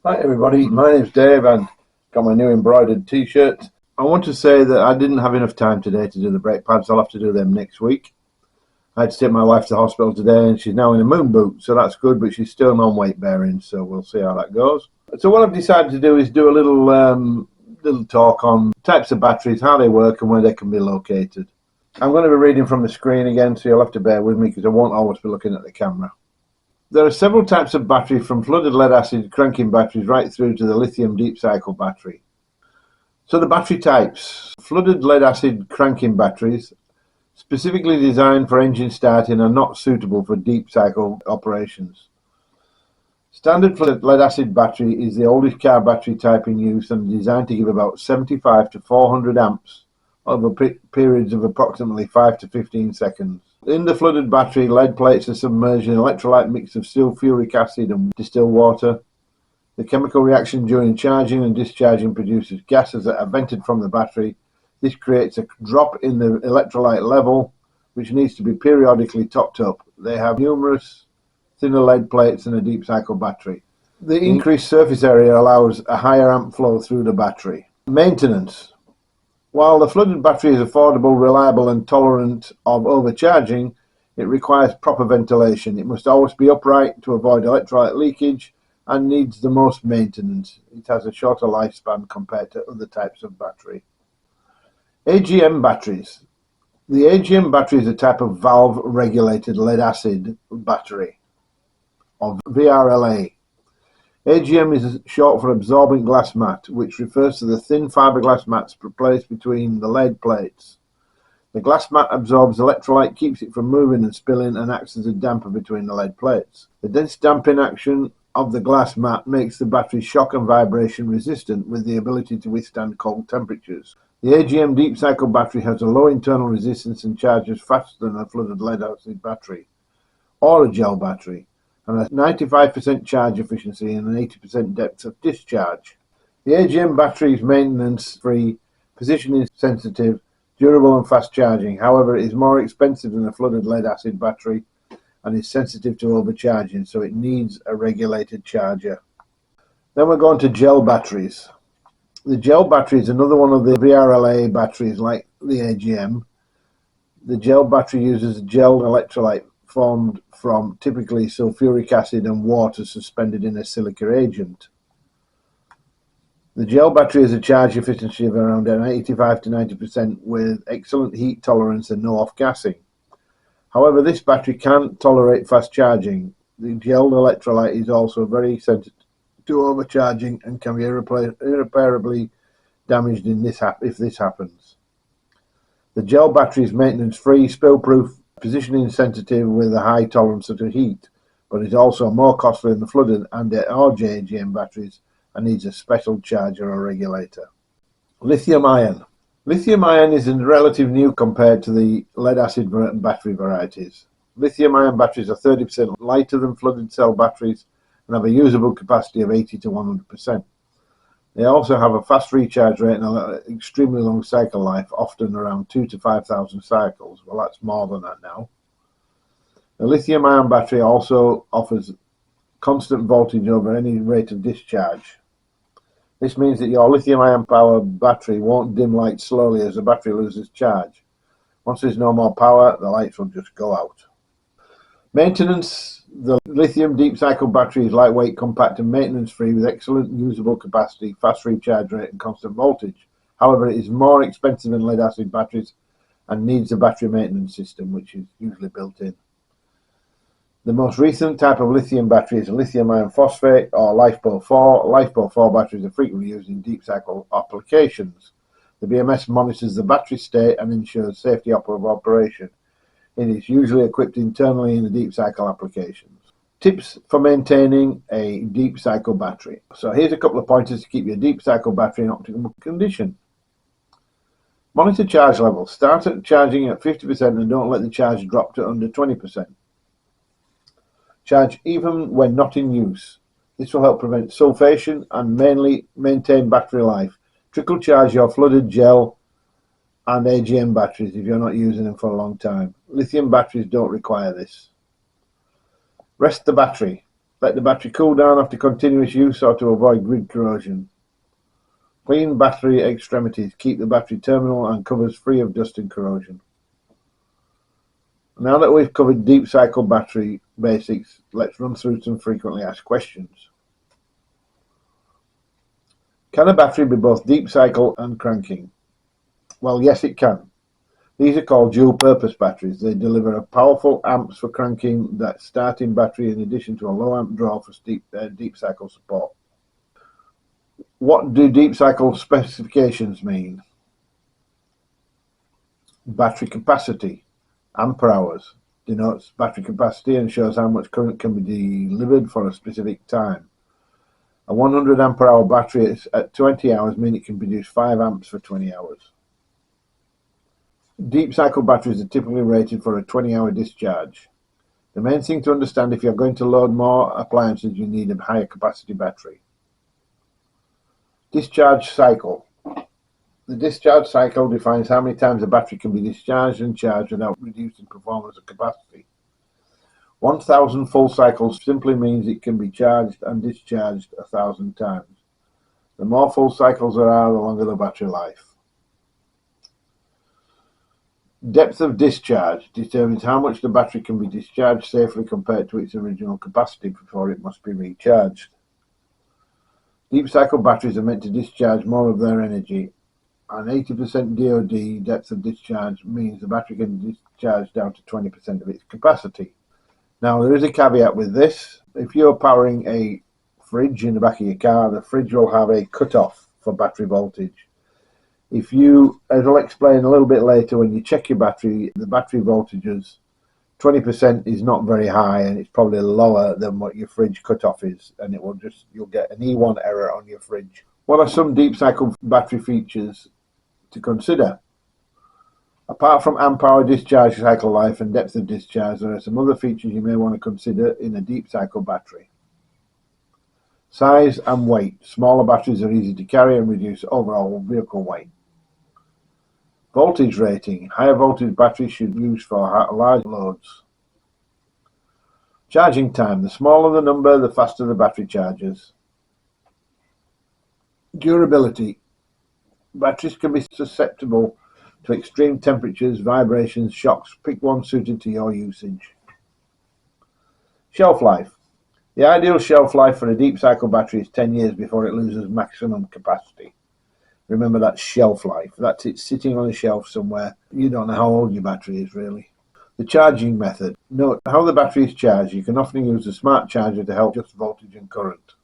Hi everybody, my name's Dave and got my new embroidered t-shirt. I want to say that I didn't have enough time today to do the brake pads. I'll have to do them next week. I had to take my wife to the hospital today and she's now in a moon boot, so that's good, but she's still non-weight bearing, so we'll see how that goes. So what I've decided to do is do a little talk on types of batteries, how they work and where they can be located. I'm going to be reading from the screen again, so you'll have to bear with me because I won't always be looking at the camera. There are several types of battery, from flooded lead acid cranking batteries right through to the lithium deep cycle battery. So the battery types: flooded lead acid cranking batteries, specifically designed for engine starting, are not suitable for deep cycle operations. Standard flooded lead acid battery is the oldest car battery type in use and designed to give about 75 to 400 amps over periods of approximately 5 to 15 seconds. In the flooded battery, lead plates are submerged in an electrolyte mix of sulfuric acid and distilled water. The chemical reaction during charging and discharging produces gases that are vented from the battery. This creates a drop in the electrolyte level, which needs to be periodically topped up. They have numerous thinner lead plates and a deep cycle battery. The increased surface area allows a higher amp flow through the battery. Maintenance. While the flooded battery is affordable, reliable and tolerant of overcharging, it requires proper ventilation. It must always be upright to avoid electrolyte leakage and needs the most maintenance. It has a shorter lifespan compared to other types of battery. AGM batteries. The AGM battery is a type of valve-regulated lead-acid battery, or VRLA. AGM is short for absorbent glass mat, which refers to the thin fiberglass mats placed between the lead plates. The glass mat absorbs electrolyte, keeps it from moving and spilling, and acts as a damper between the lead plates. The dense damping action of the glass mat makes the battery shock and vibration resistant, with the ability to withstand cold temperatures. The AGM deep cycle battery has a low internal resistance and charges faster than a flooded lead acid battery or a gel battery, and a 95% charge efficiency and an 80% depth of discharge. The AGM battery is maintenance-free, positioning sensitive, durable and fast charging. However, it is more expensive than a flooded lead acid battery and is sensitive to overcharging, so it needs a regulated charger. Then we're going to gel batteries. The gel battery is another one of the VRLA batteries like the AGM. The gel battery uses a gel electrolyte formed from typically sulfuric acid and water suspended in a silica agent. The gel battery has a charge efficiency of around 85 to 90% with excellent heat tolerance and no off-gassing. However, this battery can't tolerate fast charging. The gel electrolyte is also very sensitive to overcharging and can be irreparably damaged if this happens. The gel battery is maintenance-free, spill-proof, positioning sensitive with a high tolerance to heat, but is also more costly than the flooded and or AGM batteries and needs a special charger or regulator. Lithium ion. Lithium ion is a relative new compared to the lead acid battery varieties. Lithium ion batteries are 30% lighter than flooded cell batteries and have a usable capacity of 80 to 100%. They also have a fast recharge rate and an extremely long cycle life, often around 2,000 to 5,000 cycles. Well, that's more than that now. The lithium-ion battery also offers constant voltage over any rate of discharge. This means that your lithium-ion powered battery won't dim light slowly as the battery loses charge. Once there's no more power, the lights will just go out. Maintenance. The lithium deep cycle battery is lightweight, compact and maintenance-free with excellent usable capacity, fast recharge rate and constant voltage. However, it is more expensive than lead acid batteries and needs a battery maintenance system, which is usually built in. The most recent type of lithium battery is lithium iron phosphate or LiFePO 4. LiFePO 4 batteries are frequently used in deep cycle applications. The BMS monitors the battery state and ensures safety of operation. It is usually equipped internally in the deep cycle applications. Tips for maintaining a deep cycle battery. So here's a couple of pointers to keep your deep cycle battery in optimal condition. Monitor charge levels. Start at charging at 50% and don't let the charge drop to under 20%. Charge even when not in use. This will help prevent sulfation and mainly maintain battery life. Trickle charge your flooded gel and AGM batteries if you're not using them for a long time. Lithium batteries don't require this. Rest the battery. Let the battery cool down after continuous use or to avoid grid corrosion. Clean battery extremities. Keep the battery terminal and covers free of dust and corrosion. Now that we've covered deep cycle battery basics, let's run through some frequently asked questions. Can a battery be both deep cycle and cranking? Well, yes, it can. These are called dual-purpose batteries. They deliver a powerful amps for cranking that starting battery in addition to a low amp draw for deep cycle support. What do deep cycle specifications mean? Battery capacity, ampere hours, denotes battery capacity and shows how much current can be delivered for a specific time. A 100 ampere hour battery at 20 hours means it can produce 5 amps for 20 hours. Deep cycle batteries are typically rated for a 20-hour discharge. The main thing to understand, if you're going to load more appliances, you need a higher capacity battery. Discharge cycle. The discharge cycle defines how many times a battery can be discharged and charged without reducing performance or capacity. 1,000 full cycles simply means it can be charged and discharged 1,000 times. The more full cycles there are, the longer the battery life. Depth of discharge determines how much the battery can be discharged safely compared to its original capacity before it must be recharged. Deep cycle batteries are meant to discharge more of their energy. An 80% DOD, depth of discharge, means the battery can discharge down to 20% of its capacity. Now, there is a caveat with this. If you're powering a fridge in the back of your car, the fridge will have a cutoff for battery voltage. If you, as I'll explain a little bit later, when you check your battery, the battery voltages, 20% is not very high, and it's probably lower than what your fridge cutoff is, and you'll get an E1 error on your fridge. What are some deep cycle battery features to consider? Apart from amp hour discharge cycle life and depth of discharge, there are some other features you may want to consider in a deep cycle battery. Size and weight. Smaller batteries are easy to carry and reduce overall vehicle weight. Voltage rating. Higher voltage batteries should be used for large loads. Charging time. The smaller the number, the faster the battery charges. Durability. Batteries can be susceptible to extreme temperatures, vibrations, shocks. Pick one suited to your usage. Shelf life. The ideal shelf life for a deep cycle battery is 10 years before it loses maximum capacity. Remember, that's shelf life. That's it sitting on a shelf somewhere. You don't know how old your battery is, really. The charging method. Note how the battery is charged. You can often use a smart charger to help adjust voltage and current.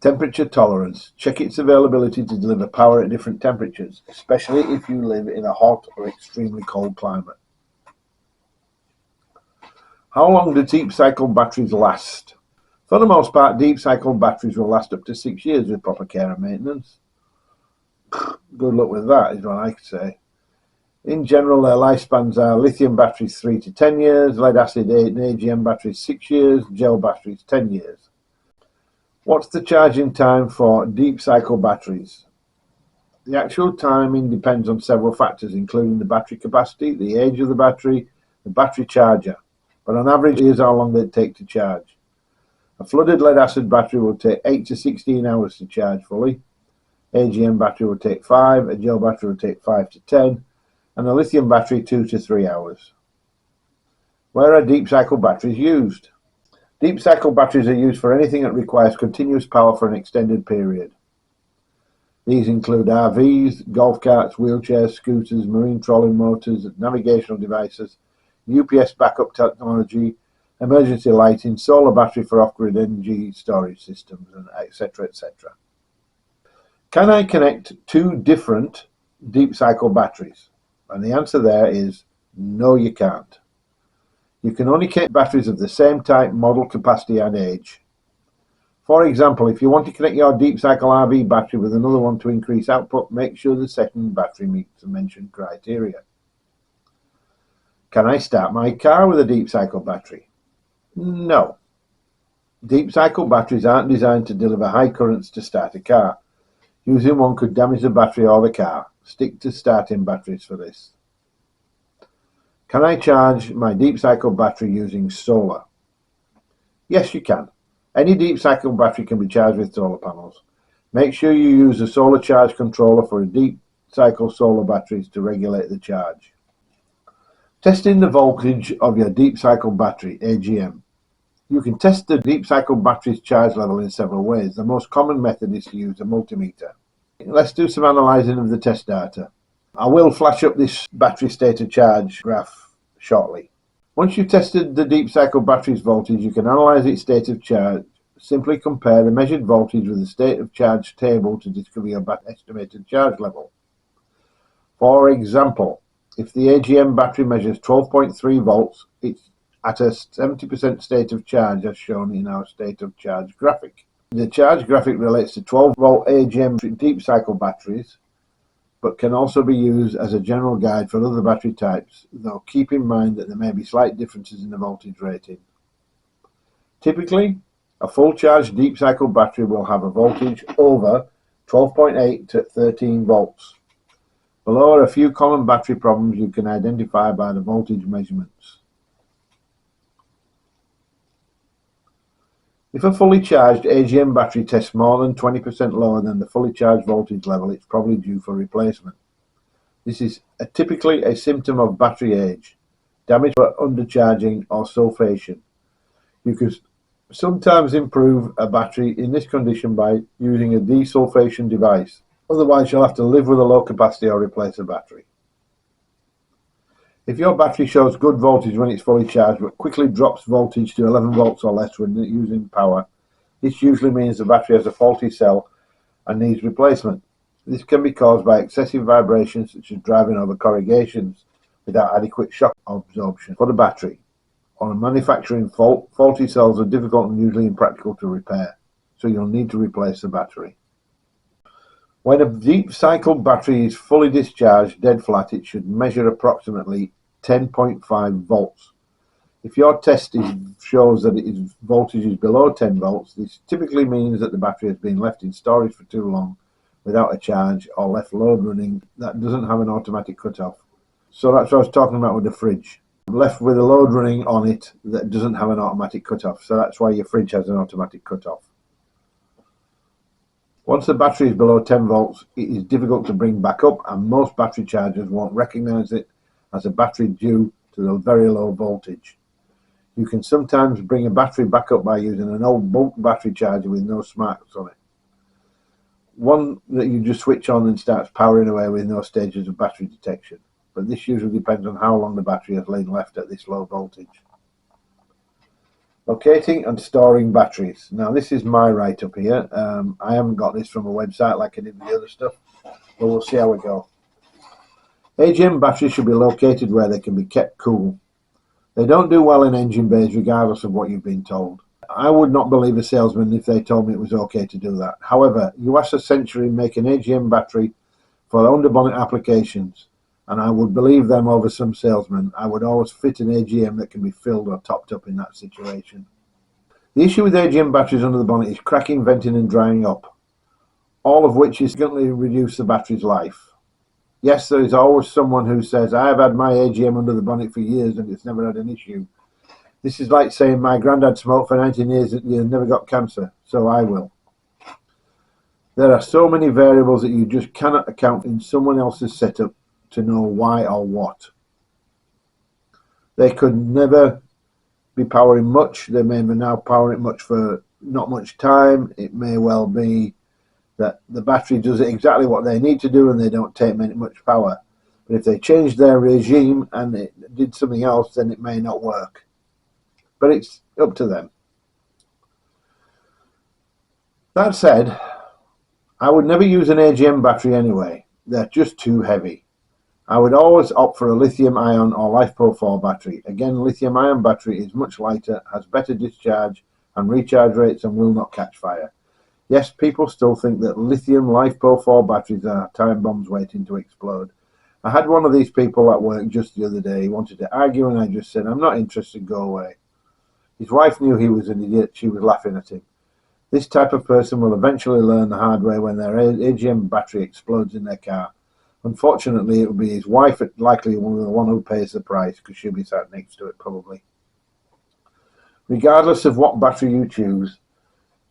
Temperature tolerance. Check its availability to deliver power at different temperatures, especially if you live in a hot or extremely cold climate. How long do deep cycle batteries last? For the most part, deep cycle batteries will last up to 6 years with proper care and maintenance. Good luck with that, is what I could say. In general, their lifespans are lithium batteries 3 to 10 years, lead acid 8 and AGM batteries 6 years, gel batteries 10 years. What's the charging time for deep cycle batteries? The actual timing depends on several factors, including the battery capacity, the age of the battery, the battery charger, but on average, here's how long they take to charge. A flooded lead acid battery will take 8 to 16 hours to charge fully. AGM battery will take 5, a gel battery will take 5 to 10, and a lithium battery 2 to 3 hours. Where are deep cycle batteries used? Deep cycle batteries are used for anything that requires continuous power for an extended period. These include RVs, golf carts, wheelchairs, scooters, marine trolling motors, navigational devices, UPS backup technology, emergency lighting, solar battery for off-grid energy storage systems, and etc. etc. Can I connect two different deep cycle batteries? And the answer there is no, you can't. You can only connect batteries of the same type, model, capacity and age. For example, if you want to connect your deep cycle RV battery with another one to increase output, make sure the second battery meets the mentioned criteria. Can I start my car with a deep cycle battery? No. Deep cycle batteries aren't designed to deliver high currents to start a car. Using one could damage the battery or the car. Stick to starting batteries for this. Can I charge my deep cycle battery using solar? Yes, you can. Any deep cycle battery can be charged with solar panels. Make sure you use a solar charge controller for a deep cycle solar batteries to regulate the charge. Testing the voltage of your deep cycle battery, AGM. You can test the deep cycle battery's charge level in several ways. The most common method is to use a multimeter. Let's do some analysing of the test data. I will flash up this battery state of charge graph shortly. Once you've tested the deep cycle battery's voltage, you can analyse its state of charge. Simply compare the measured voltage with the state of charge table to discover your estimated charge level. For example, if the AGM battery measures 12.3 volts, it's at a 70% state of charge as shown in our state of charge graphic. The charge graphic relates to 12 volt AGM deep cycle batteries, but can also be used as a general guide for other battery types, though keep in mind that there may be slight differences in the voltage rating. Typically, a full charge deep cycle battery will have a voltage over 12.8 to 13 volts. Below are a few common battery problems you can identify by the voltage measurements. If a fully charged AGM battery tests more than 20% lower than the fully charged voltage level, it's probably due for replacement. This is typically a symptom of battery age, damage by undercharging or sulfation. You can sometimes improve a battery in this condition by using a desulfation device. Otherwise, you'll have to live with a low capacity or replace a battery. If your battery shows good voltage when it's fully charged but quickly drops voltage to 11 volts or less when using power, this usually means the battery has a faulty cell and needs replacement. This can be caused by excessive vibrations such as driving over corrugations without adequate shock absorption for the battery. On a manufacturing fault, faulty cells are difficult and usually impractical to repair, so you'll need to replace the battery. When a deep cycle battery is fully discharged dead flat, it should measure approximately 10.5 volts. If your test shows that its voltage is below 10 volts, this typically means that the battery has been left in storage for too long without a charge or left load running that doesn't have an automatic cutoff. So that's what I was talking about with the fridge. Left with a load running on it that doesn't have an automatic cutoff. So that's why your fridge has an automatic cutoff. Once the battery is below 10 volts, it is difficult to bring back up, and most battery chargers won't recognize it as a battery due to the very low voltage. You can sometimes bring a battery back up by using an old bulk battery charger with no smarts on it. One that you just switch on and starts powering away with no stages of battery detection. But this usually depends on how long the battery has lain left at this low voltage. Locating and storing batteries. Now this is my write-up here. I haven't got this from a website like I did with the other stuff, but we'll see how we go. AGM batteries should be located where they can be kept cool. They don't do well in engine bays regardless of what you've been told. I would not believe a salesman if they told me it was okay to do that. However, US Century make an AGM battery for underbonnet applications, and I would believe them over some salesmen. I would always fit an AGM that can be filled or topped up in that situation. The issue with AGM batteries under the bonnet is cracking, venting and drying up, all of which is significantly reduce the battery's life. Yes, there is always someone who says, I have had my AGM under the bonnet for years and it's never had an issue. This is like saying my granddad smoked for 19 years and never got cancer, so I will. There are so many variables that you just cannot account in someone else's setup to know why or what. They could never be powering much. They may be now powering it much for not much time. It may well be that the battery does exactly what they need to do and they don't take much power. But if they change their regime and it did something else, then it may not work. But it's up to them. That said, I would never use an AGM battery anyway. They're just too heavy. I would always opt for a lithium-ion or LiFePro4 battery. Again, lithium-ion battery is much lighter, has better discharge and recharge rates and will not catch fire. Yes, people still think that lithium LiFePro4 batteries are time bombs waiting to explode. I had one of these people at work just the other day. He wanted to argue and I just said, I'm not interested, go away. His wife knew he was an idiot. She was laughing at him. This type of person will eventually learn the hard way when their AGM battery explodes in their car. Unfortunately, it will be his wife, likely the one who pays the price, because she'll be sat next to it probably. Regardless of what battery you choose,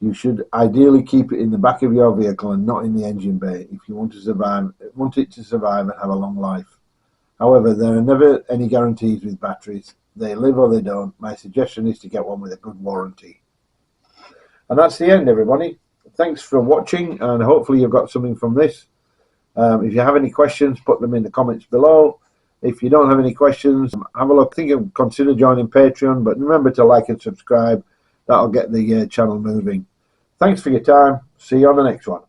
you should ideally keep it in the back of your vehicle and not in the engine bay if you want it to survive and have a long life. However, there are never any guarantees with batteries. They live or they don't. My suggestion is to get one with a good warranty. And that's the end, everybody. Thanks for watching, and hopefully you've got something from this. If you have any questions, put them in the comments below. If you don't have any questions, have a look. Consider joining Patreon, but remember to like and subscribe. That'll get the channel moving. Thanks for your time. See you on the next one.